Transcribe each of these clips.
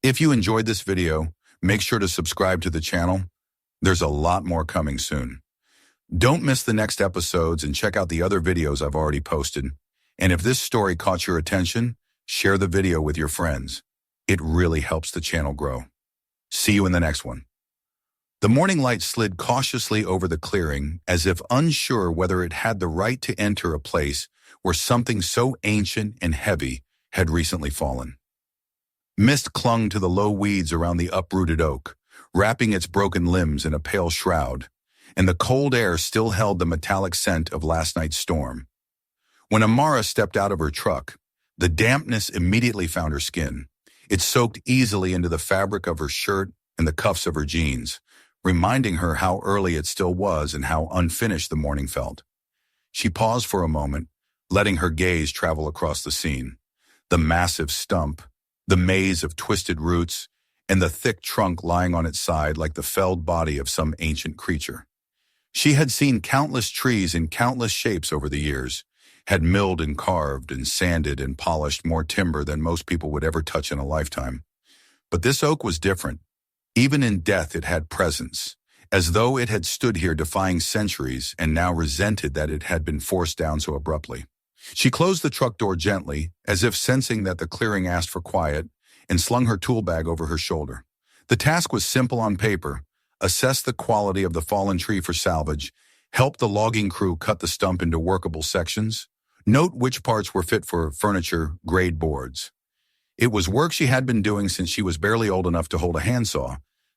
If you enjoyed this video, make sure to subscribe to the channel. There's a lot more coming soon. Don't miss the next episodes and check out the other videos I've already posted. And if this story caught your attention, share the video with your friends. It really helps the channel grow. See you in the next one. The morning light slid cautiously over the clearing, as if unsure whether it had the right to enter a place where something so ancient and heavy had recently fallen. Mist clung to the low weeds around the uprooted oak, wrapping its broken limbs in a pale shroud, and the cold air still held the metallic scent of last night's storm. When Amara stepped out of her truck, the dampness immediately found her skin. It soaked easily into the fabric of her shirt and the cuffs of her jeans, reminding her how early it still was and how unfinished the morning felt. She paused for a moment, letting her gaze travel across the scene. The massive stump, the maze of twisted roots, and the thick trunk lying on its side like the felled body of some ancient creature. She had seen countless trees in countless shapes over the years, had milled and carved and sanded and polished more timber than most people would ever touch in a lifetime. But this oak was different. Even in death it had presence, as though it had stood here defying centuries and now resented that it had been forced down so abruptly. She closed the truck door gently, as if sensing that the clearing asked for quiet, and slung her tool bag over her shoulder. The task was simple on paper: assess the quality of the fallen tree for salvage, help the logging crew cut the stump into workable sections, note which parts were fit for furniture, grade boards. It was work she had been doing since she was barely old enough to hold a handsaw,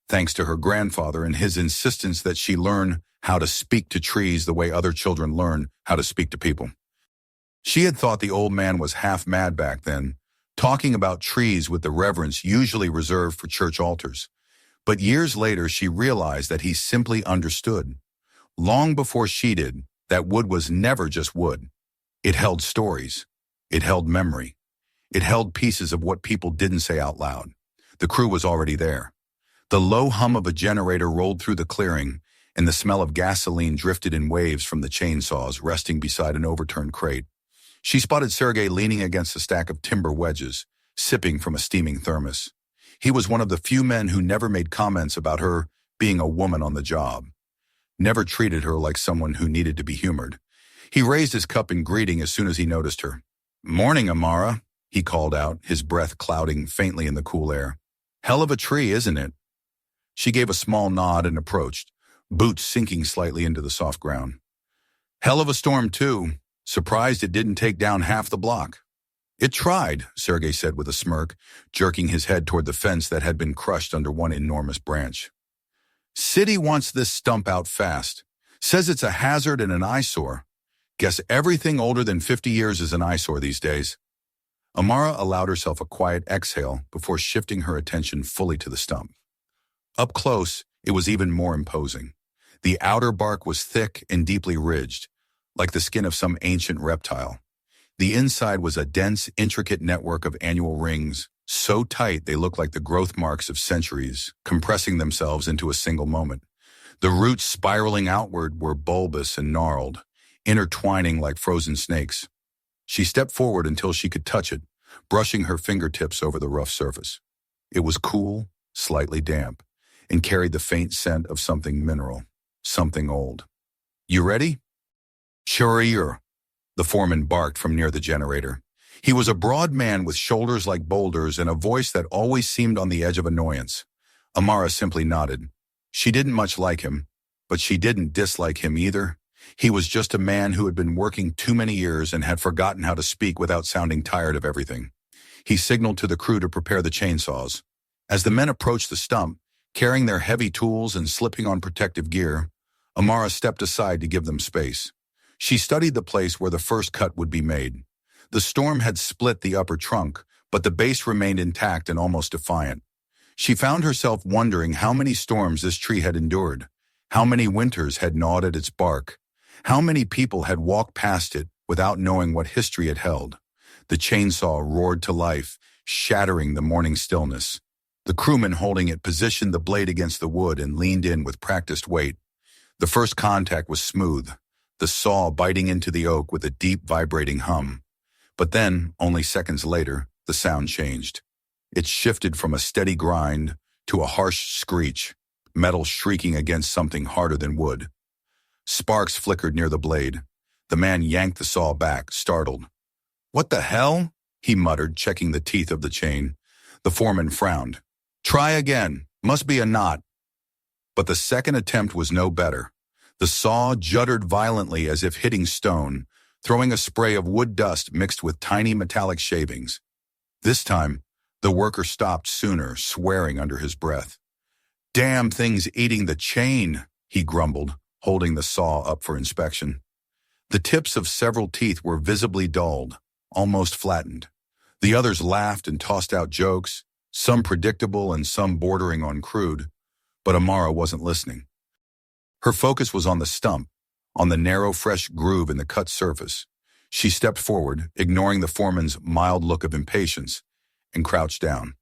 thanks to her grandfather and his insistence that she learn how to speak to trees the way other children learn how to speak to people. She had thought the old man was half mad back then, talking about trees with the reverence usually reserved for church altars. But years later, she realized that he simply understood. Long before she did, that wood was never just wood. It held stories. It held memory. It held pieces of what people didn't say out loud. The crew was already there. The low hum of a generator rolled through the clearing, and the smell of gasoline drifted in waves from the chainsaws resting beside an overturned crate. She spotted Sergei leaning against a stack of timber wedges, sipping from a steaming thermos. He was one of the few men who never made comments about her being a woman on the job, never treated her like someone who needed to be humored. He raised his cup in greeting as soon as he noticed her. "Morning, Amara," he called out, his breath clouding faintly in the cool air. "Hell of a tree, isn't it?" She gave a small nod and approached, boots sinking slightly into the soft ground. "Hell of a storm, too. Surprised it didn't take down half the block." "It tried," Sergei said with a smirk, jerking his head toward the fence that had been crushed under one enormous branch. "City wants this stump out fast. Says it's a hazard and an eyesore. Guess everything older than 50 years is an eyesore these days." Amara allowed herself a quiet exhale before shifting her attention fully to the stump. Up close, it was even more imposing. The outer bark was thick and deeply ridged, like the skin of some ancient reptile. The inside was a dense, intricate network of annual rings, so tight they looked like the growth marks of centuries, compressing themselves into a single moment. The roots spiraling outward were bulbous and gnarled, intertwining like frozen snakes. She stepped forward until she could touch it, brushing her fingertips over the rough surface. It was cool, slightly damp, and carried the faint scent of something mineral, something old. "You ready?" "Sure," the foreman barked from near the generator. He was a broad man with shoulders like boulders and a voice that always seemed on the edge of annoyance. Amara simply nodded. She didn't much like him, but she didn't dislike him either. He was just a man who had been working too many years and had forgotten how to speak without sounding tired of everything. He signaled to the crew to prepare the chainsaws. As the men approached the stump, carrying their heavy tools and slipping on protective gear, Amara stepped aside to give them space. She studied the place where the first cut would be made. The storm had split the upper trunk, but the base remained intact and almost defiant. She found herself wondering how many storms this tree had endured, how many winters had gnawed at its bark, how many people had walked past it without knowing what history it held. The chainsaw roared to life, shattering the morning stillness. The crewman holding it positioned the blade against the wood and leaned in with practiced weight. The first contact was smooth, the saw biting into the oak with a deep vibrating hum. But then, only seconds later, the sound changed. It shifted from a steady grind to a harsh screech, metal shrieking against something harder than wood. Sparks flickered near the blade. The man yanked the saw back, startled. "What the hell?" he muttered, checking the teeth of the chain. The foreman frowned. "Try again. Must be a knot." But the second attempt was no better. The saw juddered violently as if hitting stone, throwing a spray of wood dust mixed with tiny metallic shavings. This time, the worker stopped sooner, swearing under his breath. "Damn thing's eating the chain," he grumbled, holding the saw up for inspection. The tips of several teeth were visibly dulled, almost flattened. The others laughed and tossed out jokes, some predictable and some bordering on crude, but Amara wasn't listening. Her focus was on the stump, on the narrow, fresh groove in the cut surface. She stepped forward, ignoring the foreman's mild look of impatience, and crouched down.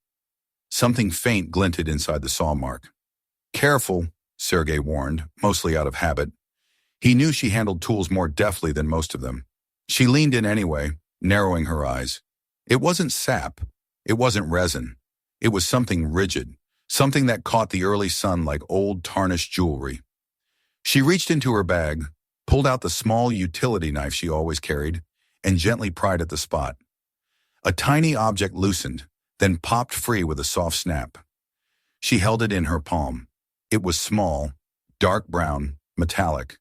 Something faint glinted inside the saw mark. "Careful," Sergei warned, mostly out of habit. He knew she handled tools more deftly than most of them. She leaned in anyway, narrowing her eyes. It wasn't sap. It wasn't resin. It was something rigid, something that caught the early sun like old tarnished jewelry. She reached into her bag, pulled out the small utility knife she always carried, and gently pried at the spot. A tiny object loosened, then popped free with a soft snap. She held it in her palm. It was small, dark brown, metallic.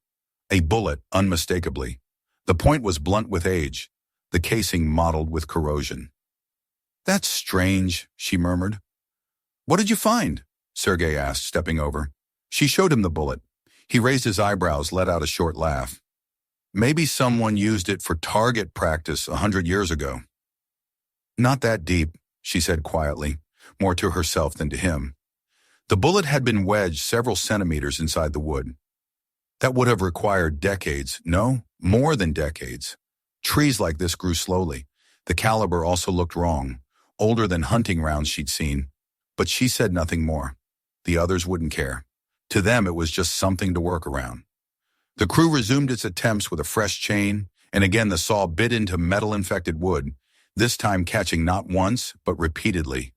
A bullet, unmistakably. The point was blunt with age, the casing mottled with corrosion. "That's strange," she murmured. "What did you find?" Sergei asked, stepping over. She showed him the bullet. He raised his eyebrows, let out a short laugh. "Maybe someone used it for target practice 100 years ago." "Not that deep," she said quietly, more to herself than to him. The bullet had been wedged several centimeters inside the wood. That would have required decades, no, more than decades. Trees like this grew slowly. The caliber also looked wrong, older than hunting rounds she'd seen. But she said nothing more. The others wouldn't care. To them, it was just something to work around. The crew resumed its attempts with a fresh chain, and again the saw bit into metal-infected wood, this time catching not once, but repeatedly.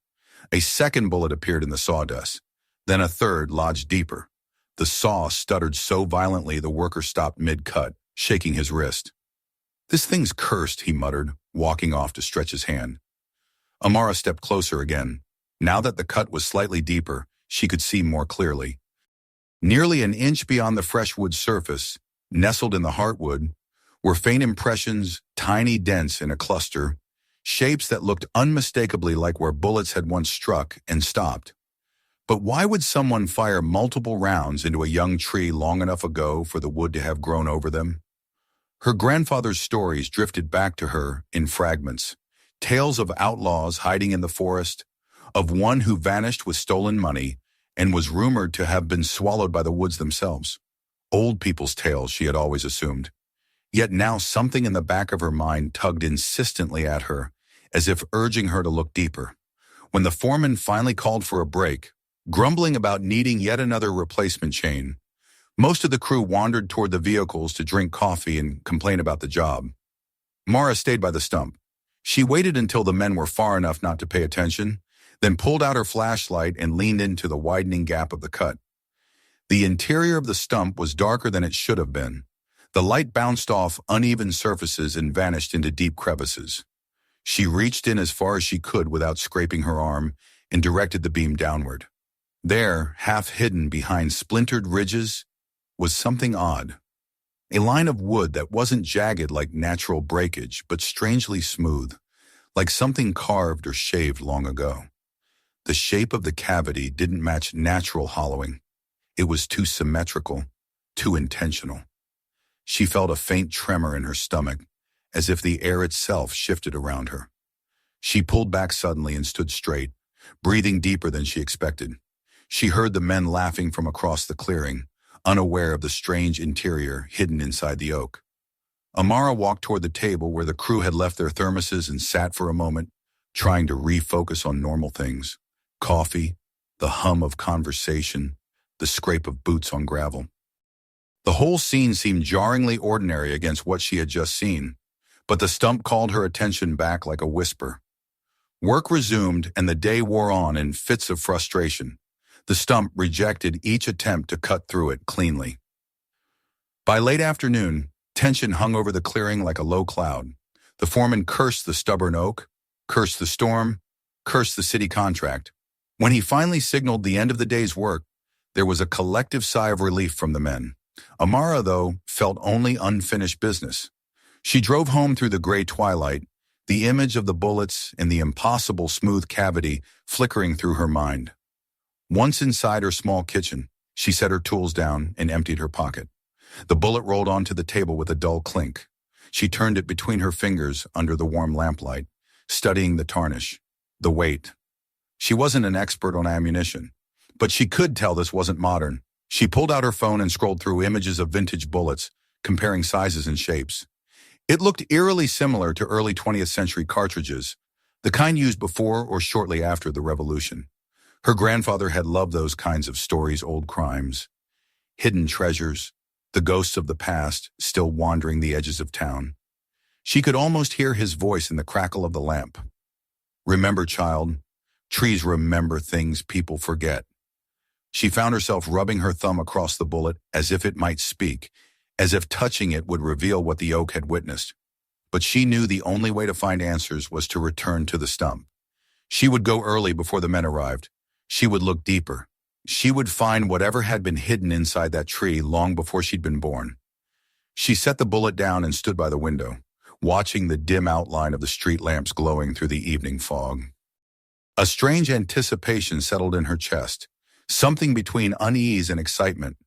A second bullet appeared in the sawdust. Then a third lodged deeper. The saw stuttered so violently the worker stopped mid-cut, shaking his wrist. "This thing's cursed," he muttered, walking off to stretch his hand. Amara stepped closer again. Now that the cut was slightly deeper, she could see more clearly. Nearly an inch beyond the fresh wood surface, nestled in the heartwood, were faint impressions, tiny dents in a cluster, shapes that looked unmistakably like where bullets had once struck and stopped. But why would someone fire multiple rounds into a young tree long enough ago for the wood to have grown over them? Her grandfather's stories drifted back to her in fragments, tales of outlaws hiding in the forest, of one who vanished with stolen money and was rumored to have been swallowed by the woods themselves. Old people's tales, she had always assumed. Yet now something in the back of her mind tugged insistently at her, as if urging her to look deeper. When the foreman finally called for a break, grumbling about needing yet another replacement chain, most of the crew wandered toward the vehicles to drink coffee and complain about the job. Mara stayed by the stump. She waited until the men were far enough not to pay attention, then pulled out her flashlight and leaned into the widening gap of the cut. The interior of the stump was darker than it should have been. The light bounced off uneven surfaces and vanished into deep crevices. She reached in as far as she could without scraping her arm and directed the beam downward. There, half hidden behind splintered ridges, was something odd. A line of wood that wasn't jagged like natural breakage, but strangely smooth, like something carved or shaved long ago. The shape of the cavity didn't match natural hollowing. It was too symmetrical, too intentional. She felt a faint tremor in her stomach, as if the air itself shifted around her. She pulled back suddenly and stood straight, breathing deeper than she expected. She heard the men laughing from across the clearing, unaware of the strange interior hidden inside the oak. Amara walked toward the table where the crew had left their thermoses and sat for a moment, trying to refocus on normal things. Coffee, the hum of conversation, the scrape of boots on gravel. The whole scene seemed jarringly ordinary against what she had just seen, but the stump called her attention back like a whisper. Work resumed and the day wore on in fits of frustration. The stump rejected each attempt to cut through it cleanly. By late afternoon, tension hung over the clearing like a low cloud. The foreman cursed the stubborn oak, cursed the storm, cursed the city contract. When he finally signaled the end of the day's work, there was a collective sigh of relief from the men. Amara, though, felt only unfinished business. She drove home through the gray twilight, the image of the bullets and the impossible smooth cavity flickering through her mind. Once inside her small kitchen, she set her tools down and emptied her pocket. The bullet rolled onto the table with a dull clink. She turned it between her fingers under the warm lamplight, studying the tarnish, the weight. She wasn't an expert on ammunition, but she could tell this wasn't modern. She pulled out her phone and scrolled through images of vintage bullets, comparing sizes and shapes. It looked eerily similar to early 20th century cartridges, the kind used before or shortly after the Revolution. Her grandfather had loved those kinds of stories, old crimes, hidden treasures, the ghosts of the past still wandering the edges of town. She could almost hear his voice in the crackle of the lamp. Remember, child, trees remember things people forget. She found herself rubbing her thumb across the bullet as if it might speak, as if touching it would reveal what the oak had witnessed. But she knew the only way to find answers was to return to the stump. She would go early before the men arrived. She would look deeper. She would find whatever had been hidden inside that tree long before she'd been born. She set the bullet down and stood by the window, watching the dim outline of the street lamps glowing through the evening fog. A strange anticipation settled in her chest, something between unease and excitement.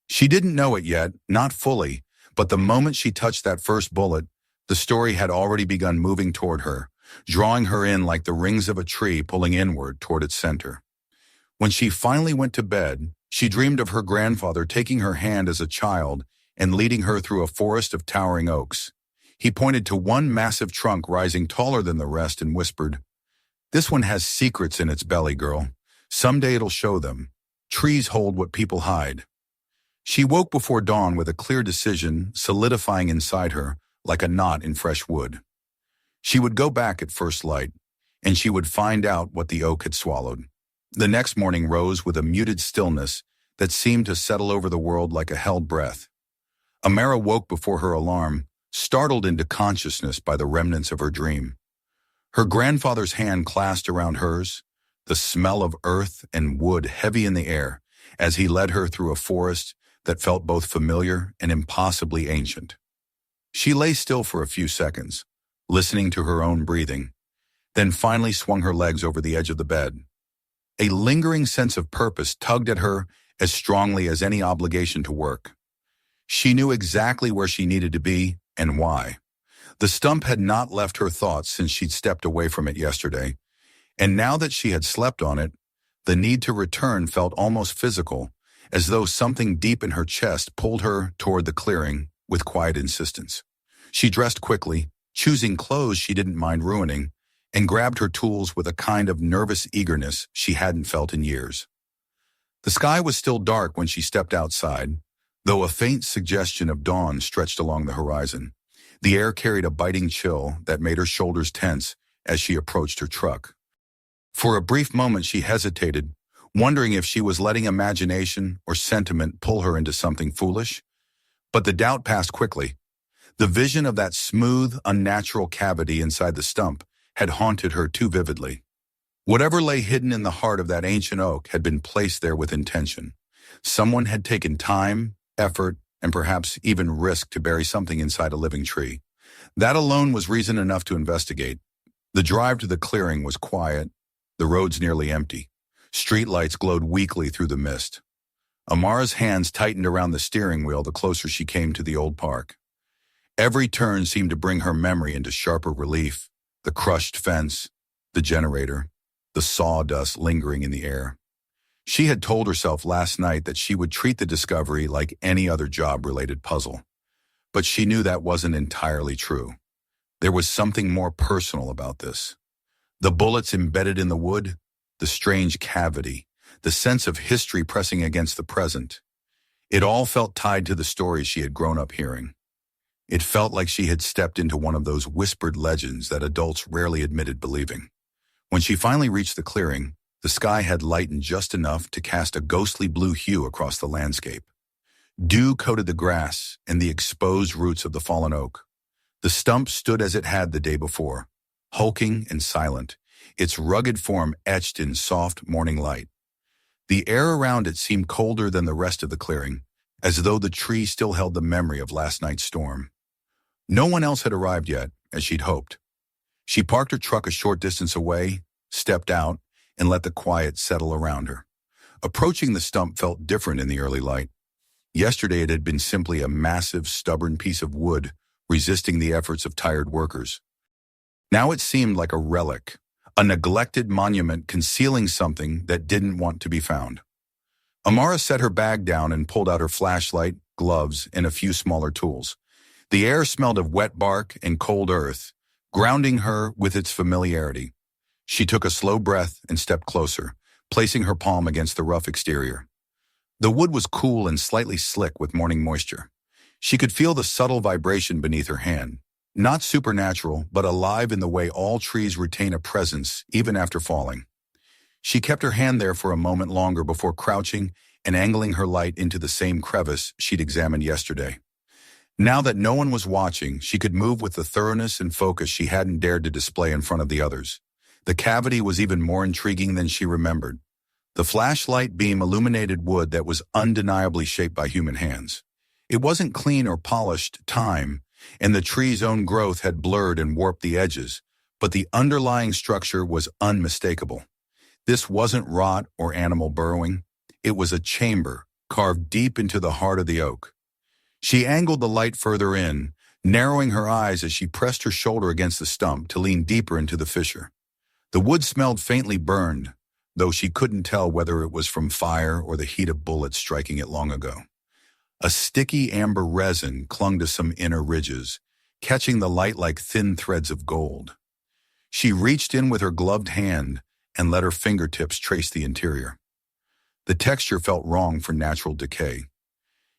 She didn't know it yet, not fully, but the moment she touched that first bullet, the story had already begun moving toward her, drawing her in like the rings of a tree pulling inward toward its center. When she finally went to bed, she dreamed of her grandfather taking her hand as a child and leading her through a forest of towering oaks. He pointed to one massive trunk rising taller than the rest and whispered, "This one has secrets in its belly, girl. Someday it'll show them. Trees hold what people hide." She woke before dawn with a clear decision solidifying inside her like a knot in fresh wood. She would go back at first light, and she would find out what the oak had swallowed. The next morning rose with a muted stillness that seemed to settle over the world like a held breath. Amara woke before her alarm, startled into consciousness by the remnants of her dream. Her grandfather's hand clasped around hers, the smell of earth and wood heavy in the air as he led her through a forest that felt both familiar and impossibly ancient. She lay still for a few seconds, listening to her own breathing, then finally swung her legs over the edge of the bed. A lingering sense of purpose tugged at her as strongly as any obligation to work. She knew exactly where she needed to be and why. The stump had not left her thoughts since she'd stepped away from it yesterday, and now that she had slept on it, the need to return felt almost physical, as though something deep in her chest pulled her toward the clearing with quiet insistence. She dressed quickly, choosing clothes she didn't mind ruining, and grabbed her tools with a kind of nervous eagerness she hadn't felt in years. The sky was still dark when she stepped outside, though a faint suggestion of dawn stretched along the horizon. The air carried a biting chill that made her shoulders tense as she approached her truck. For a brief moment she hesitated, wondering if she was letting imagination or sentiment pull her into something foolish. But the doubt passed quickly. The vision of that smooth, unnatural cavity inside the stump had haunted her too vividly. Whatever lay hidden in the heart of that ancient oak had been placed there with intention. Someone had taken time, effort, and perhaps even risk to bury something inside a living tree. That alone was reason enough to investigate. The drive to the clearing was quiet, the roads nearly empty. Streetlights glowed weakly through the mist. Amara's hands tightened around the steering wheel the closer she came to the old park. Every turn seemed to bring her memory into sharper relief. The crushed fence, the generator, the sawdust lingering in the air. She had told herself last night that she would treat the discovery like any other job-related puzzle. But she knew that wasn't entirely true. There was something more personal about this. The bullets embedded in the wood, the strange cavity, the sense of history pressing against the present. It all felt tied to the stories she had grown up hearing. It felt like she had stepped into one of those whispered legends that adults rarely admitted believing. When she finally reached the clearing, the sky had lightened just enough to cast a ghostly blue hue across the landscape. Dew coated the grass and the exposed roots of the fallen oak. The stump stood as it had the day before, hulking and silent, its rugged form etched in soft morning light. The air around it seemed colder than the rest of the clearing, as though the tree still held the memory of last night's storm. No one else had arrived yet, as she'd hoped. She parked her truck a short distance away, stepped out, and let the quiet settle around her. Approaching the stump felt different in the early light. Yesterday it had been simply a massive, stubborn piece of wood resisting the efforts of tired workers. Now it seemed like a relic, a neglected monument concealing something that didn't want to be found. Amara set her bag down and pulled out her flashlight, gloves, and a few smaller tools. The air smelled of wet bark and cold earth, grounding her with its familiarity. She took a slow breath and stepped closer, placing her palm against the rough exterior. The wood was cool and slightly slick with morning moisture. She could feel the subtle vibration beneath her hand, not supernatural, but alive in the way all trees retain a presence even after falling. She kept her hand there for a moment longer before crouching and angling her light into the same crevice she'd examined yesterday. Now that no one was watching, she could move with the thoroughness and focus she hadn't dared to display in front of the others. The cavity was even more intriguing than she remembered. The flashlight beam illuminated wood that was undeniably shaped by human hands. It wasn't clean or polished time, and the tree's own growth had blurred and warped the edges, but the underlying structure was unmistakable. This wasn't rot or animal burrowing. It was a chamber carved deep into the heart of the oak. She angled the light further in, narrowing her eyes as she pressed her shoulder against the stump to lean deeper into the fissure. The wood smelled faintly burned, though she couldn't tell whether it was from fire or the heat of bullets striking it long ago. A sticky amber resin clung to some inner ridges, catching the light like thin threads of gold. She reached in with her gloved hand and let her fingertips trace the interior. The texture felt wrong for natural decay.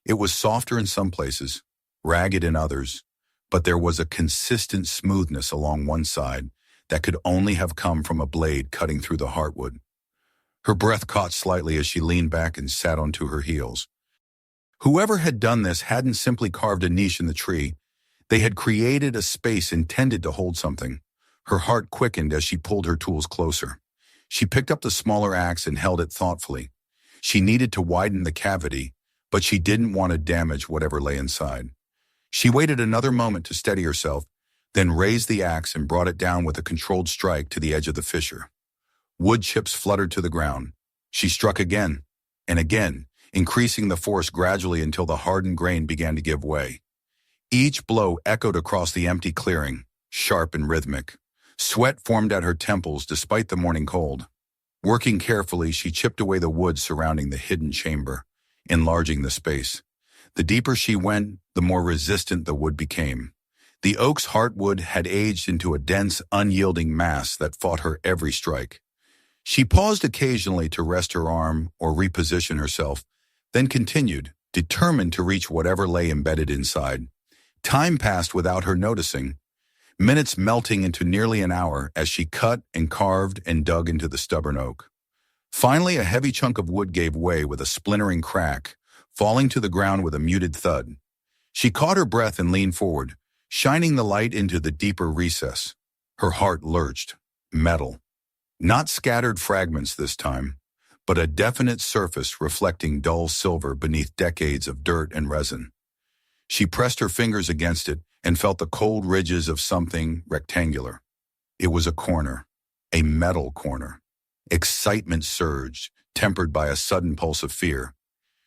It was softer in some places, ragged in others, but there was a consistent smoothness along one side that could only have come from a blade cutting through the heartwood. Her breath caught slightly as she leaned back and sat onto her heels. Whoever had done this hadn't simply carved a niche in the tree. They had created a space intended to hold something. Her heart quickened as she pulled her tools closer. She picked up the smaller axe and held it thoughtfully. She needed to widen the cavity, but she didn't want to damage whatever lay inside. She waited another moment to steady herself, then raised the axe and brought it down with a controlled strike to the edge of the fissure. Wood chips fluttered to the ground. She struck again and again, increasing the force gradually until the hardened grain began to give way. Each blow echoed across the empty clearing, sharp and rhythmic. Sweat formed at her temples despite the morning cold. Working carefully, she chipped away the wood surrounding the hidden chamber, enlarging the space. The deeper she went, the more resistant the wood became. The oak's heartwood had aged into a dense, unyielding mass that fought her every strike. She paused occasionally to rest her arm or reposition herself, then continued, determined to reach whatever lay embedded inside. Time passed without her noticing, minutes melting into nearly an hour as she cut and carved and dug into the stubborn oak. Finally, a heavy chunk of wood gave way with a splintering crack, falling to the ground with a muted thud. She caught her breath and leaned forward, shining the light into the deeper recess. Her heart lurched. Metal. Not scattered fragments this time, but a definite surface reflecting dull silver beneath decades of dirt and resin. She pressed her fingers against it and felt the cold ridges of something rectangular. It was a corner, a metal corner. Excitement surged, tempered by a sudden pulse of fear.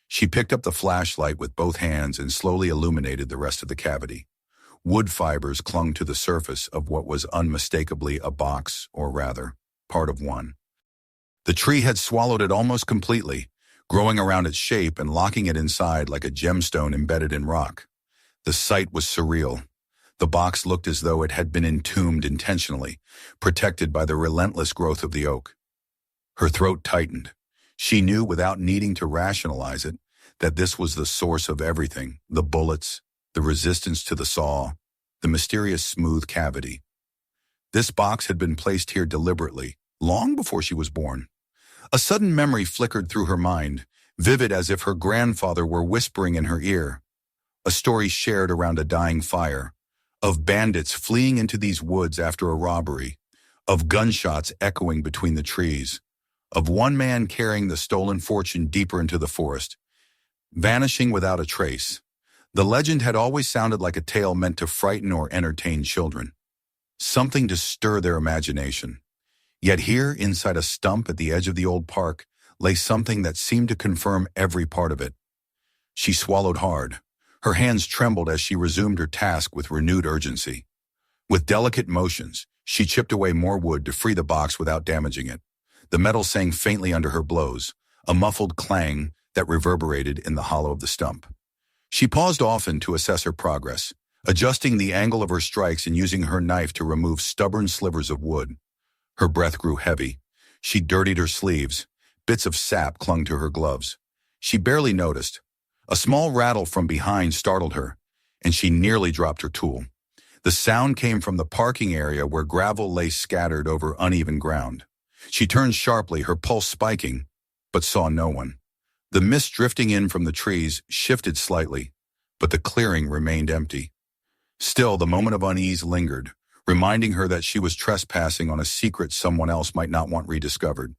She picked up the flashlight with both hands and slowly illuminated the rest of the cavity. Wood fibers clung to the surface of what was unmistakably a box, or rather, part of one. The tree had swallowed it almost completely, growing around its shape and locking it inside like a gemstone embedded in rock. The sight was surreal. The box looked as though it had been entombed intentionally, protected by the relentless growth of the oak. Her throat tightened. She knew without needing to rationalize it that this was the source of everything, the bullets, the resistance to the saw, the mysterious smooth cavity. This box had been placed here deliberately, long before she was born. A sudden memory flickered through her mind, vivid as if her grandfather were whispering in her ear. A story shared around a dying fire, of bandits fleeing into these woods after a robbery, of gunshots echoing between the trees, of one man carrying the stolen fortune deeper into the forest, vanishing without a trace. The legend had always sounded like a tale meant to frighten or entertain children, something to stir their imagination. Yet here, inside a stump at the edge of the old park, lay something that seemed to confirm every part of it. She swallowed hard. Her hands trembled as she resumed her task with renewed urgency. With delicate motions, she chipped away more wood to free the box without damaging it. The metal sang faintly under her blows, a muffled clang that reverberated in the hollow of the stump. She paused often to assess her progress, adjusting the angle of her strikes and using her knife to remove stubborn slivers of wood. Her breath grew heavy. She dirtied her sleeves. Bits of sap clung to her gloves. She barely noticed. A small rattle from behind startled her, and she nearly dropped her tool. The sound came from the parking area where gravel lay scattered over uneven ground. She turned sharply, her pulse spiking, but saw no one. The mist drifting in from the trees shifted slightly, but the clearing remained empty. Still, the moment of unease lingered, reminding her that she was trespassing on a secret someone else might not want rediscovered.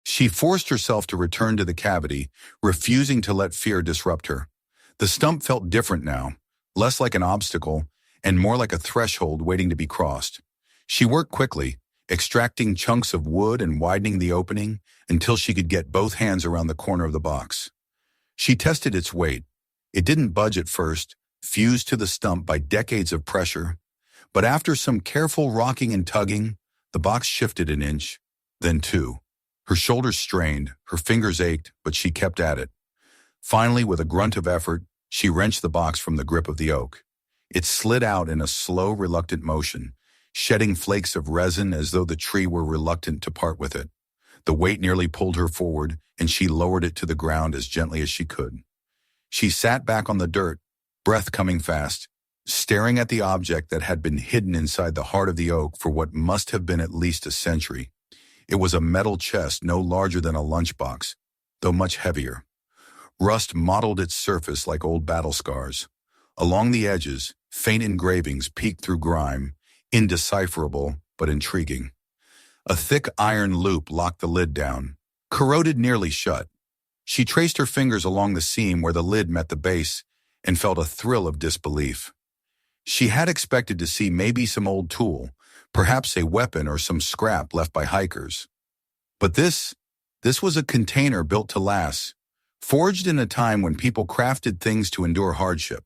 She forced herself to return to the cavity, refusing to let fear disrupt her. The stump felt different now, less like an obstacle and more like a threshold waiting to be crossed. She worked quickly, extracting chunks of wood and widening the opening until she could get both hands around the corner of the box. She tested its weight. It didn't budge at first, fused to the stump by decades of pressure, but after some careful rocking and tugging, the box shifted an inch, then two. Her shoulders strained, her fingers ached, but she kept at it. Finally, with a grunt of effort, she wrenched the box from the grip of the oak. It slid out in a slow, reluctant motion, shedding flakes of resin as though the tree were reluctant to part with it. The weight nearly pulled her forward, and she lowered it to the ground as gently as she could. She sat back on the dirt, breath coming fast, staring at the object that had been hidden inside the heart of the oak for what must have been at least a century. It was a metal chest no larger than a lunchbox, though much heavier. Rust mottled its surface like old battle scars. Along the edges, faint engravings peeked through grime, indecipherable but intriguing. A thick iron loop locked the lid down, corroded nearly shut. She traced her fingers along the seam where the lid met the base and felt a thrill of disbelief. She had expected to see maybe some old tool, perhaps a weapon or some scrap left by hikers. But this was a container built to last, forged in a time when people crafted things to endure hardship.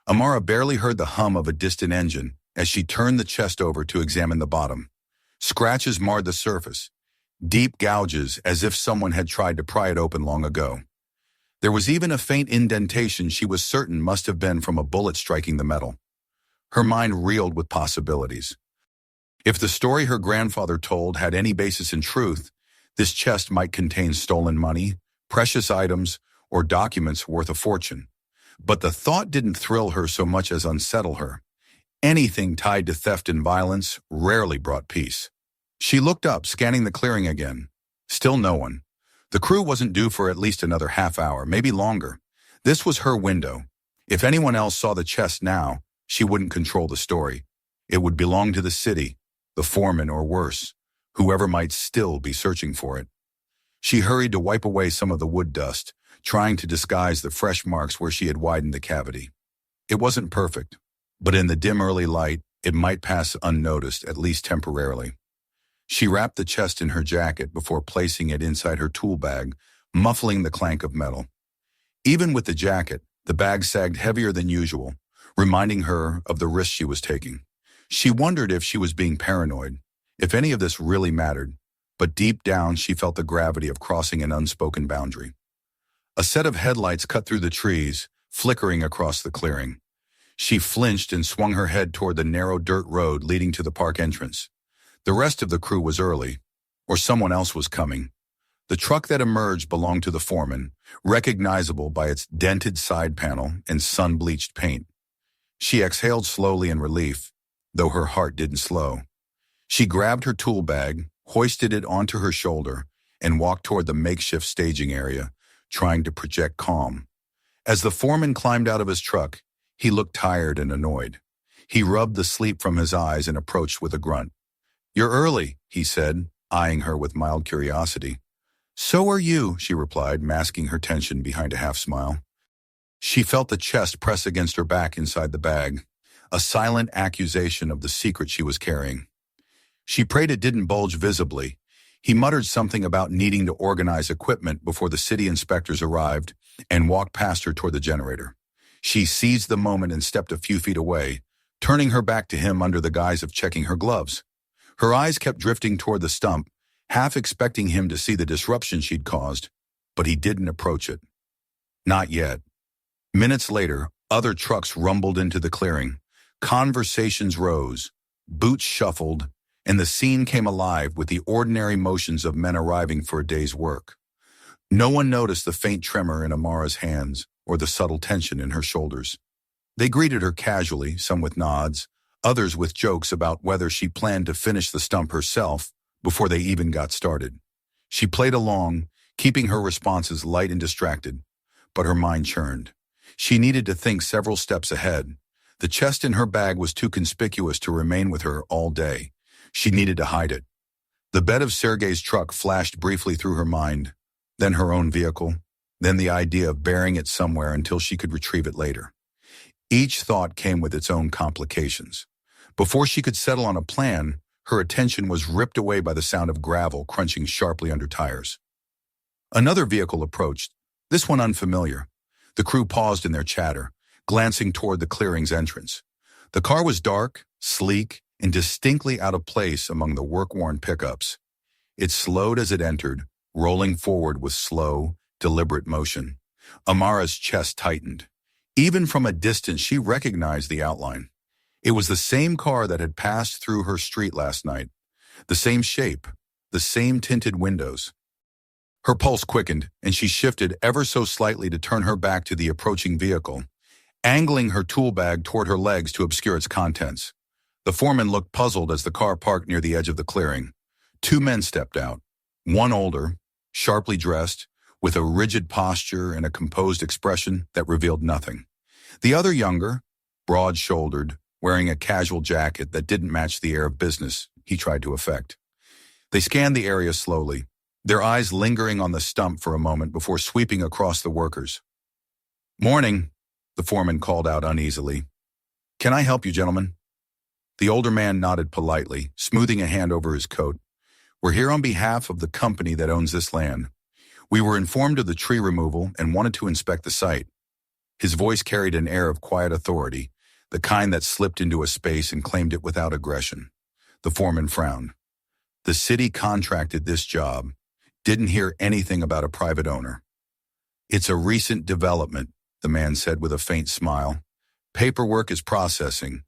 Amara barely heard the hum of a distant engine as she turned the chest over to examine the bottom. Scratches marred the surface, deep gouges as if someone had tried to pry it open long ago. There was even a faint indentation she was certain must have been from a bullet striking the metal. Her mind reeled with possibilities. If the story her grandfather told had any basis in truth, this chest might contain stolen money, precious items, or documents worth a fortune. But the thought didn't thrill her so much as unsettle her. Anything tied to theft and violence rarely brought peace. She looked up, scanning the clearing again. Still no one. The crew wasn't due for at least another half hour, maybe longer. This was her window. If anyone else saw the chest now, she wouldn't control the story. It would belong to the city, the foreman, or worse, whoever might still be searching for it. She hurried to wipe away some of the wood dust, trying to disguise the fresh marks where she had widened the cavity. It wasn't perfect, but in the dim early light, it might pass unnoticed, at least temporarily. She wrapped the chest in her jacket before placing it inside her tool bag, muffling the clank of metal. Even with the jacket, the bag sagged heavier than usual, reminding her of the risk she was taking. She wondered if she was being paranoid, if any of this really mattered, but deep down she felt the gravity of crossing an unspoken boundary. A set of headlights cut through the trees, flickering across the clearing. She flinched and swung her head toward the narrow dirt road leading to the park entrance. The rest of the crew was early, or someone else was coming. The truck that emerged belonged to the foreman, recognizable by its dented side panel and sun-bleached paint. She exhaled slowly in relief, though her heart didn't slow. She grabbed her tool bag, hoisted it onto her shoulder, and walked toward the makeshift staging area, trying to project calm. As the foreman climbed out of his truck, he looked tired and annoyed. He rubbed the sleep from his eyes and approached with a grunt. "You're early," he said, eyeing her with mild curiosity. "So are you," she replied, masking her tension behind a half-smile. She felt the chest press against her back inside the bag, a silent accusation of the secret she was carrying. She prayed it didn't bulge visibly. He muttered something about needing to organize equipment before the city inspectors arrived and walked past her toward the generator. She seized the moment and stepped a few feet away, turning her back to him under the guise of checking her gloves. Her eyes kept drifting toward the stump, half expecting him to see the disruption she'd caused, but he didn't approach it. Not yet. Minutes later, other trucks rumbled into the clearing. Conversations rose, boots shuffled, and the scene came alive with the ordinary motions of men arriving for a day's work. No one noticed the faint tremor in Amara's hands or the subtle tension in her shoulders. They greeted her casually, some with nods, others with jokes about whether she planned to finish the stump herself before they even got started. She played along, keeping her responses light and distracted, but her mind churned. She needed to think several steps ahead. The chest in her bag was too conspicuous to remain with her all day. She needed to hide it. The bed of Sergei's truck flashed briefly through her mind, then her own vehicle, then the idea of burying it somewhere until she could retrieve it later. Each thought came with its own complications. Before she could settle on a plan, her attention was ripped away by the sound of gravel crunching sharply under tires. Another vehicle approached, this one unfamiliar. The crew paused in their chatter, glancing toward the clearing's entrance. The car was dark, sleek, and distinctly out of place among the work-worn pickups. It slowed as it entered, rolling forward with slow, deliberate motion. Amara's chest tightened. Even from a distance, she recognized the outline. It was the same car that had passed through her street last night. The same shape, the same tinted windows. Her pulse quickened, and she shifted ever so slightly to turn her back to the approaching vehicle, angling her tool bag toward her legs to obscure its contents. The foreman looked puzzled as the car parked near the edge of the clearing. Two men stepped out, one older, sharply dressed, with a rigid posture and a composed expression that revealed nothing. The other younger, broad-shouldered, wearing a casual jacket that didn't match the air of business he tried to affect. They scanned the area slowly, their eyes lingering on the stump for a moment before sweeping across the workers. "Morning," the foreman called out uneasily. "Can I help you, gentlemen?" The older man nodded politely, smoothing a hand over his coat. "We're here on behalf of the company that owns this land. We were informed of the tree removal and wanted to inspect the site." His voice carried an air of quiet authority, the kind that slipped into a space and claimed it without aggression. The foreman frowned. The city contracted this job, didn't hear anything about a private owner. "It's a recent development," the man said with a faint smile. "Paperwork is processing,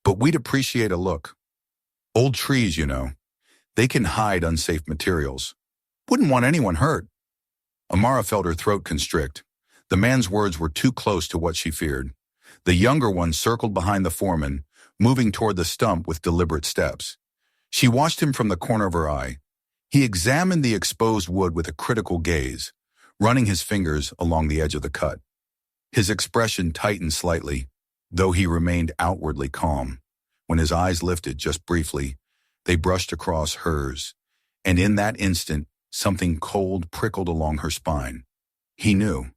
but we'd appreciate a look. Old trees, you know. They can hide unsafe materials. Wouldn't want anyone hurt." Amara felt her throat constrict. The man's words were too close to what she feared. The younger one circled behind the foreman, moving toward the stump with deliberate steps. She watched him from the corner of her eye. He examined the exposed wood with a critical gaze, running his fingers along the edge of the cut. His expression tightened slightly, though he remained outwardly calm. When his eyes lifted just briefly, they brushed across hers, and in that instant, something cold prickled along her spine. He knew,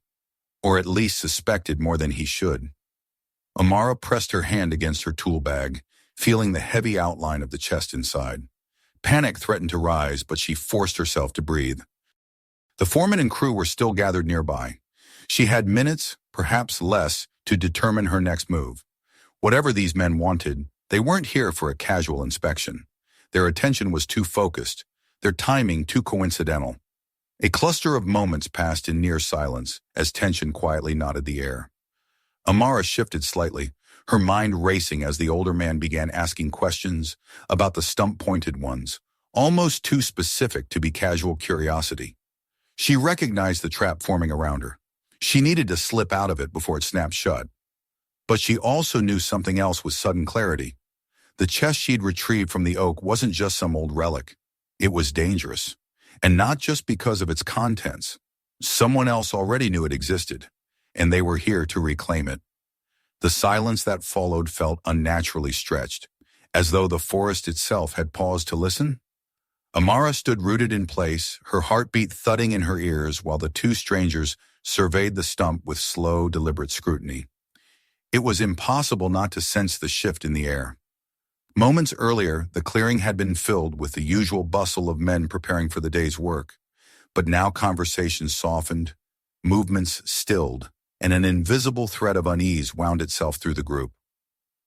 or at least suspected more than he should. Amara pressed her hand against her tool bag, feeling the heavy outline of the chest inside. Panic threatened to rise, but she forced herself to breathe. The foreman and crew were still gathered nearby. She had minutes, perhaps less, to determine her next move. Whatever these men wanted, they weren't here for a casual inspection. Their attention was too focused, their timing too coincidental. A cluster of moments passed in near silence as tension quietly knotted the air. Amara shifted slightly, her mind racing as the older man began asking questions about the stump-pointed ones, almost too specific to be casual curiosity. She recognized the trap forming around her. She needed to slip out of it before it snapped shut. But she also knew something else with sudden clarity. The chest she'd retrieved from the oak wasn't just some old relic. It was dangerous, and not just because of its contents. Someone else already knew it existed, and they were here to reclaim it. The silence that followed felt unnaturally stretched, as though the forest itself had paused to listen. Amara stood rooted in place, her heartbeat thudding in her ears while the two strangers surveyed the stump with slow, deliberate scrutiny. It was impossible not to sense the shift in the air. Moments earlier, the clearing had been filled with the usual bustle of men preparing for the day's work, but now conversations softened, movements stilled, and an invisible thread of unease wound itself through the group.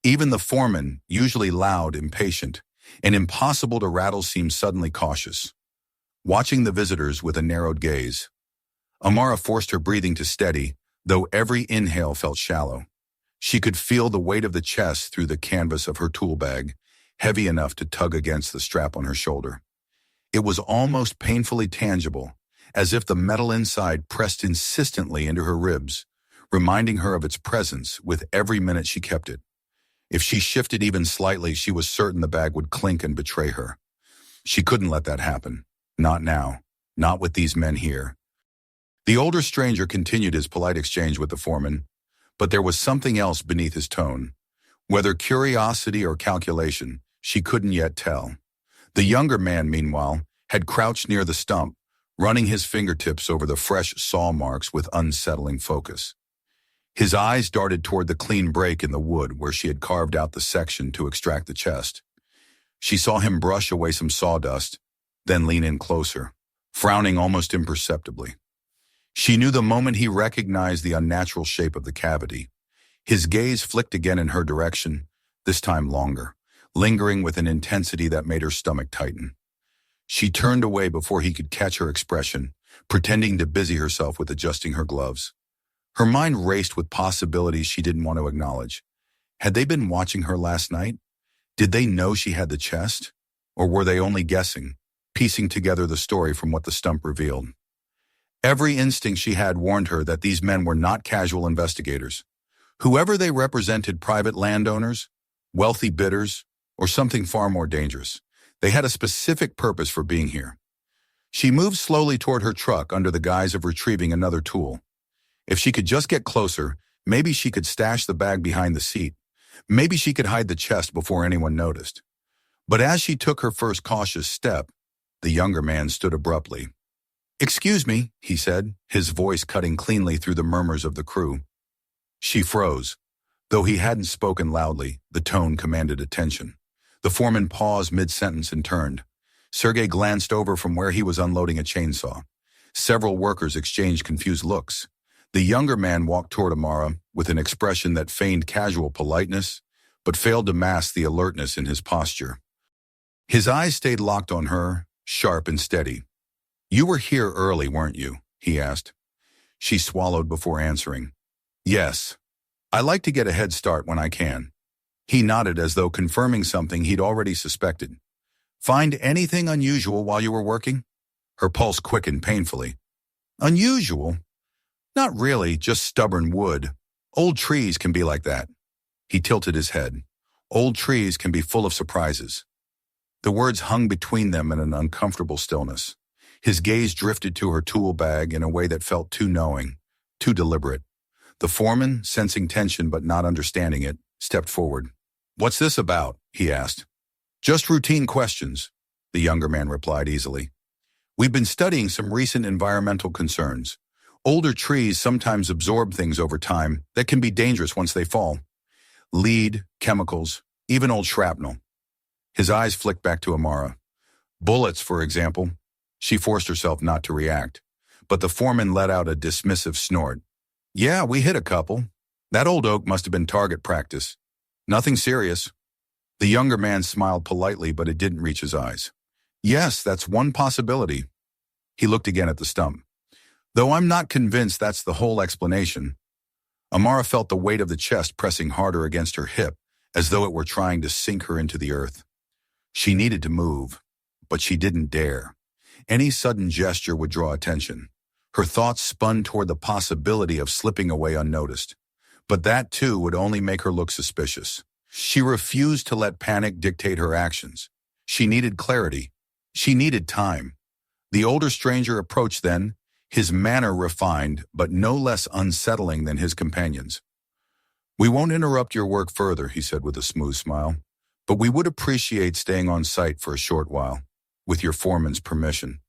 Even the foreman, usually loud, impatient, and impossible to rattle, seemed suddenly cautious, watching the visitors with a narrowed gaze. Amara forced her breathing to steady, though every inhale felt shallow. She could feel the weight of the chest through the canvas of her tool bag, heavy enough to tug against the strap on her shoulder. It was almost painfully tangible, as if the metal inside pressed insistently into her ribs, reminding her of its presence with every minute she kept it. If she shifted even slightly, she was certain the bag would clink and betray her. She couldn't let that happen. Not now. Not with these men here. The older stranger continued his polite exchange with the foreman, but there was something else beneath his tone. Whether curiosity or calculation, she couldn't yet tell. The younger man, meanwhile, had crouched near the stump, running his fingertips over the fresh saw marks with unsettling focus. His eyes darted toward the clean break in the wood where she had carved out the section to extract the chest. She saw him brush away some sawdust, then lean in closer, frowning almost imperceptibly. She knew the moment he recognized the unnatural shape of the cavity. His gaze flicked again in her direction, this time longer, lingering with an intensity that made her stomach tighten. She turned away before he could catch her expression, pretending to busy herself with adjusting her gloves. Her mind raced with possibilities she didn't want to acknowledge. Had they been watching her last night? Did they know she had the chest? Or were they only guessing, piecing together the story from what the stump revealed? Every instinct she had warned her that these men were not casual investigators. Whoever they represented, private landowners, wealthy bidders, or something far more dangerous, they had a specific purpose for being here. She moved slowly toward her truck under the guise of retrieving another tool. If she could just get closer, maybe she could stash the bag behind the seat. Maybe she could hide the chest before anyone noticed. But as she took her first cautious step, the younger man stood abruptly. "Excuse me," he said, his voice cutting cleanly through the murmurs of the crew. She froze. Though he hadn't spoken loudly, the tone commanded attention. The foreman paused mid-sentence and turned. Sergei glanced over from where he was unloading a chainsaw. Several workers exchanged confused looks. The younger man walked toward Amara with an expression that feigned casual politeness, but failed to mask the alertness in his posture. His eyes stayed locked on her, sharp and steady. "You were here early, weren't you?" he asked. She swallowed before answering. "Yes. I like to get a head start when I can." He nodded as though confirming something he'd already suspected. "Find anything unusual while you were working?" Her pulse quickened painfully. "Unusual? Not really, just stubborn wood. Old trees can be like that." He tilted his head. "Old trees can be full of surprises." The words hung between them in an uncomfortable stillness. His gaze drifted to her tool bag in a way that felt too knowing, too deliberate. The foreman, sensing tension but not understanding it, stepped forward. "What's this about?" he asked. "Just routine questions," the younger man replied easily. "We've been studying some recent environmental concerns. Older trees sometimes absorb things over time that can be dangerous once they fall. Lead, chemicals, even old shrapnel." His eyes flicked back to Amara. "Bullets, for example." She forced herself not to react, but the foreman let out a dismissive snort. "Yeah, we hit a couple. That old oak must have been target practice. Nothing serious." The younger man smiled politely, but it didn't reach his eyes. "Yes, that's one possibility." He looked again at the stump. "Though I'm not convinced that's the whole explanation." Amara felt the weight of the chest pressing harder against her hip, as though it were trying to sink her into the earth. She needed to move, but she didn't dare. Any sudden gesture would draw attention. Her thoughts spun toward the possibility of slipping away unnoticed. But that, too, would only make her look suspicious. She refused to let panic dictate her actions. She needed clarity, She needed time. The older stranger approached then, his manner refined but no less unsettling than his companions. "We won't interrupt your work further," he said with a smooth smile, "but we would appreciate staying on site for a short while, with your foreman's permission.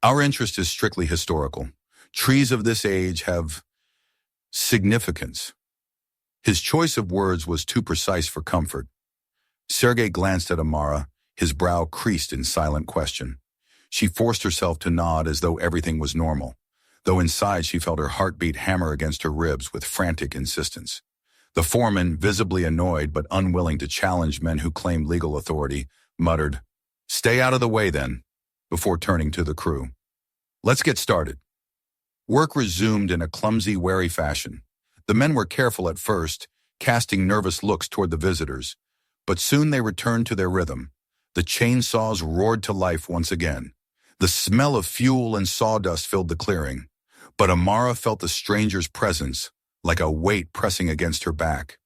Our interest is strictly historical. Trees of this age have significance." His choice of words was too precise for comfort. Sergei glanced at Amara, his brow creased in silent question. She forced herself to nod as though everything was normal, though inside she felt her heartbeat hammer against her ribs with frantic insistence. The foreman, visibly annoyed but unwilling to challenge men who claimed legal authority, muttered, "Stay out of the way then," before turning to the crew. "Let's get started." Work resumed in a clumsy, wary fashion. The men were careful at first, casting nervous looks toward the visitors, but soon they returned to their rhythm. The chainsaws roared to life once again. The smell of fuel and sawdust filled the clearing, but Amara felt the stranger's presence like a weight pressing against her back.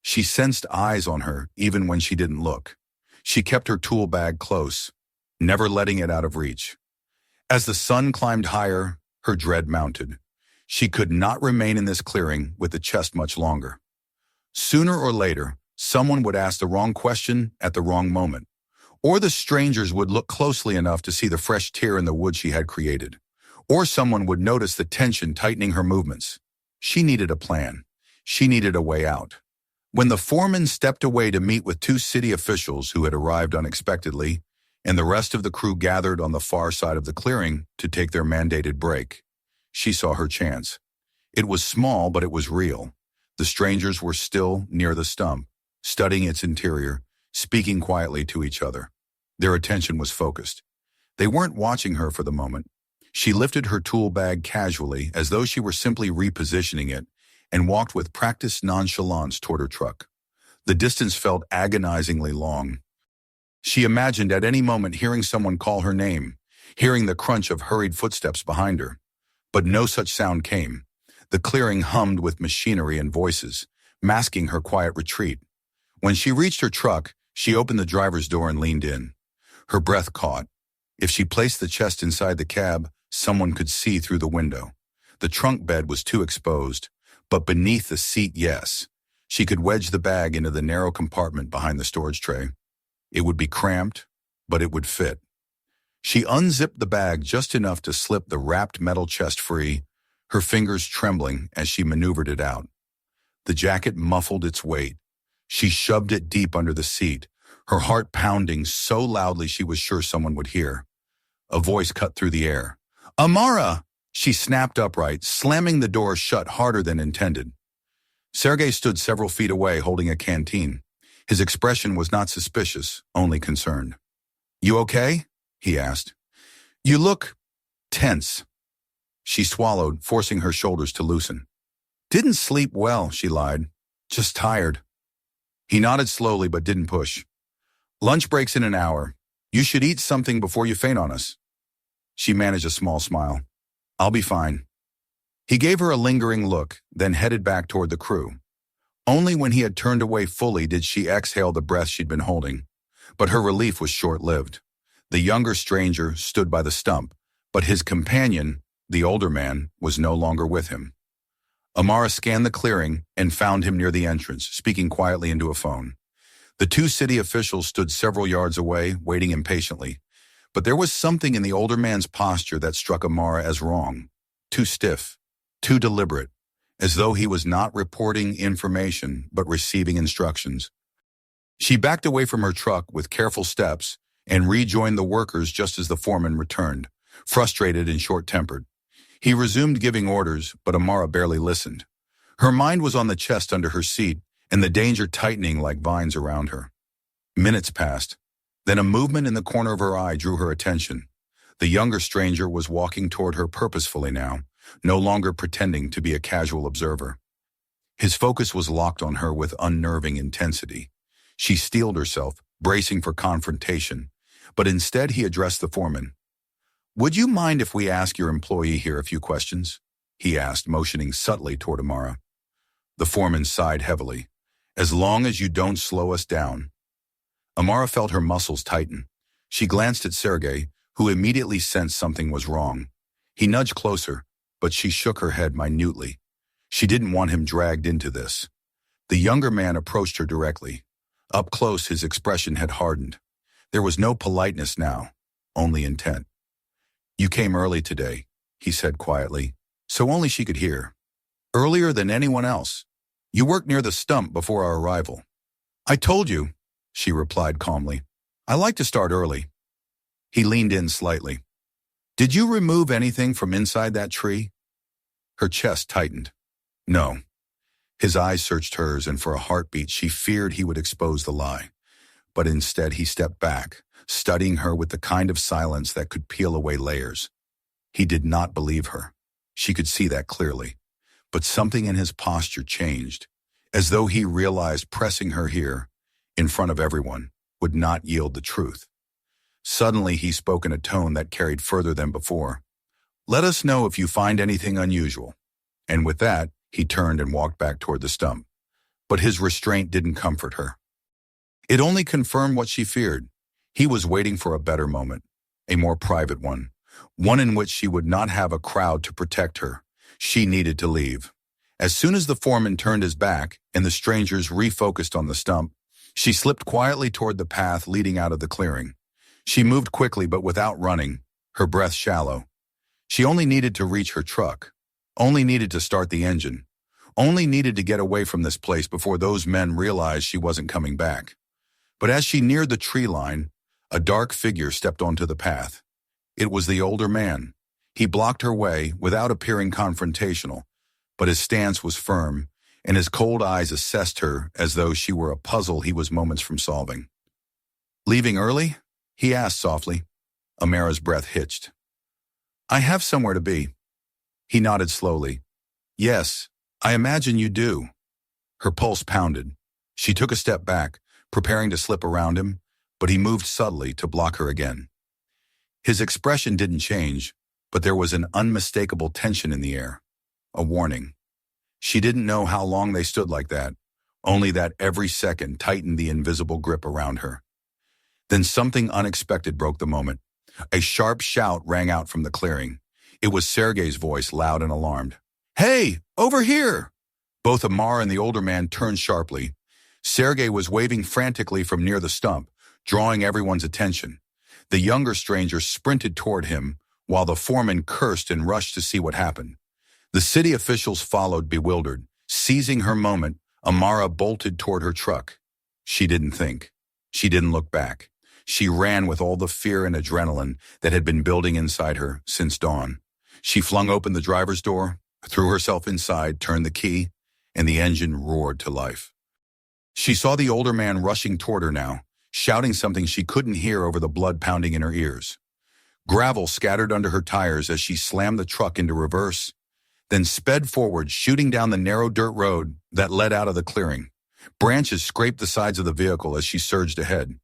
She sensed eyes on her even when she didn't look. She kept her tool bag close, never letting it out of reach. As the sun climbed higher, her dread mounted. She could not remain in this clearing with the chest much longer. Sooner or later, someone would ask the wrong question at the wrong moment, or the strangers would look closely enough to see the fresh tear in the wood she had created, or someone would notice the tension tightening her movements. She needed a plan. She needed a way out. When the foreman stepped away to meet with two city officials who had arrived unexpectedly, and the rest of the crew gathered on the far side of the clearing to take their mandated break, she saw her chance. It was small, but it was real. The strangers were still near the stump, studying its interior, speaking quietly to each other. Their attention was focused. They weren't watching her for the moment. She lifted her tool bag casually, as though she were simply repositioning it, and walked with practiced nonchalance toward her truck. The distance felt agonizingly long. She imagined at any moment hearing someone call her name, hearing the crunch of hurried footsteps behind her. But no such sound came. The clearing hummed with machinery and voices, masking her quiet retreat. When she reached her truck, she opened the driver's door and leaned in. Her breath caught. If she placed the chest inside the cab, someone could see through the window. The trunk bed was too exposed, but beneath the seat, yes. She could wedge the bag into the narrow compartment behind the storage tray. It would be cramped, but it would fit. She unzipped the bag just enough to slip the wrapped metal chest free, her fingers trembling as she maneuvered it out. The jacket muffled its weight. She shoved it deep under the seat, her heart pounding so loudly she was sure someone would hear. A voice cut through the air. "Amara!" She snapped upright, slamming the door shut harder than intended. Sergei stood several feet away, holding a canteen. His expression was not suspicious, only concerned. "You okay?" he asked. "You look tense." She swallowed, forcing her shoulders to loosen. "Didn't sleep well," she lied. "Just tired." He nodded slowly but didn't push. "Lunch break's in an hour. You should eat something before you faint on us." She managed a small smile. "I'll be fine." He gave her a lingering look, then headed back toward the crew. Only when he had turned away fully did she exhale the breath she'd been holding. But her relief was short-lived. The younger stranger stood by the stump, but his companion, the older man, was no longer with him. Amara scanned the clearing and found him near the entrance, speaking quietly into a phone. The two city officials stood several yards away, waiting impatiently. But there was something in the older man's posture that struck Amara as wrong. Too stiff, too deliberate, as though he was not reporting information but receiving instructions. She backed away from her truck with careful steps and rejoined the workers just as the foreman returned, frustrated and short-tempered. He resumed giving orders, but Amara barely listened. Her mind was on the chest under her seat and the danger tightening like vines around her. Minutes passed. Then a movement in the corner of her eye drew her attention. The younger stranger was walking toward her purposefully now, no longer pretending to be a casual observer. His focus was locked on her with unnerving intensity. She steeled herself, bracing for confrontation, but instead he addressed the foreman. "Would you mind if we ask your employee here a few questions?" he asked, motioning subtly toward Amara. The foreman sighed heavily. "As long as you don't slow us down." Amara felt her muscles tighten. She glanced at Sergei, who immediately sensed something was wrong. He nudged closer, but she shook her head minutely. She didn't want him dragged into this. The younger man approached her directly. Up close, his expression had hardened. There was no politeness now, only intent. "You came early today," he said quietly, so only she could hear. "Earlier than anyone else. You worked near the stump before our arrival." "I told you," she replied calmly. "I like to start early." He leaned in slightly. "Did you remove anything from inside that tree?" Her chest tightened. "No." His eyes searched hers, and for a heartbeat she feared he would expose the lie. But instead he stepped back, studying her with the kind of silence that could peel away layers. He did not believe her. She could see that clearly. But something in his posture changed, as though he realized pressing her here, in front of everyone, would not yield the truth. Suddenly he spoke in a tone that carried further than before. "Let us know if you find anything unusual." And with that, he turned and walked back toward the stump. But his restraint didn't comfort her. It only confirmed what she feared. He was waiting for a better moment, a more private one in which she would not have a crowd to protect her. She needed to leave. As soon as the foreman turned his back and the strangers refocused on the stump, she slipped quietly toward the path leading out of the clearing. She moved quickly but without running, her breath shallow. She only needed to reach her truck, only needed to start the engine, only needed to get away from this place before those men realized she wasn't coming back. But as she neared the tree line, a dark figure stepped onto the path. It was the older man. He blocked her way without appearing confrontational, but his stance was firm, and his cold eyes assessed her as though she were a puzzle he was moments from solving. "Leaving early?" he asked softly. Amara's breath hitched. "I have somewhere to be." He nodded slowly. "Yes, I imagine you do." Her pulse pounded. She took a step back, preparing to slip around him, but he moved subtly to block her again. His expression didn't change, but there was an unmistakable tension in the air, a warning. She didn't know how long they stood like that, only that every second tightened the invisible grip around her. Then something unexpected broke the moment. A sharp shout rang out from the clearing. It was Sergei's voice, loud and alarmed. "Hey, over here!" Both Amara and the older man turned sharply. Sergei was waving frantically from near the stump, drawing everyone's attention. The younger stranger sprinted toward him, while the foreman cursed and rushed to see what happened. The city officials followed, bewildered. Seizing her moment, Amara bolted toward her truck. She didn't think. She didn't look back. She ran with all the fear and adrenaline that had been building inside her since dawn. She flung open the driver's door, threw herself inside, turned the key, and the engine roared to life. She saw the older man rushing toward her now, shouting something she couldn't hear over the blood pounding in her ears. Gravel scattered under her tires as she slammed the truck into reverse, then sped forward, shooting down the narrow dirt road that led out of the clearing. Branches scraped the sides of the vehicle as she surged ahead.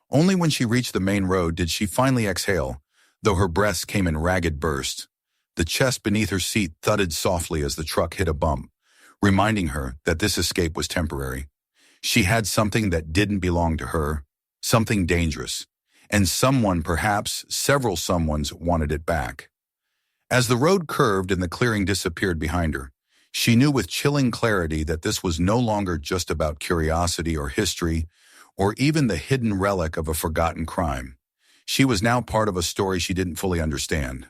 Only when she reached the main road did she finally exhale, though her breaths came in ragged bursts. The chest beneath her seat thudded softly as the truck hit a bump, reminding her that this escape was temporary. She had something that didn't belong to her, something dangerous, and someone, perhaps several someones, wanted it back. As the road curved and the clearing disappeared behind her, she knew with chilling clarity that this was no longer just about curiosity or history, or even the hidden relic of a forgotten crime. She was now part of a story she didn't fully understand,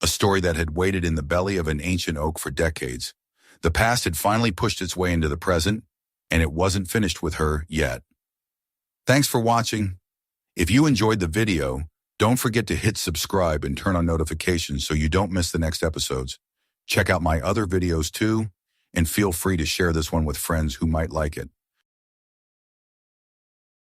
a story that had waited in the belly of an ancient oak for decades. The past had finally pushed its way into the present, and it wasn't finished with her yet. Thanks for watching. If you enjoyed the video, don't forget to hit subscribe and turn on notifications so you don't miss the next episodes. Check out my other videos too, and feel free to share this one with friends who might like it.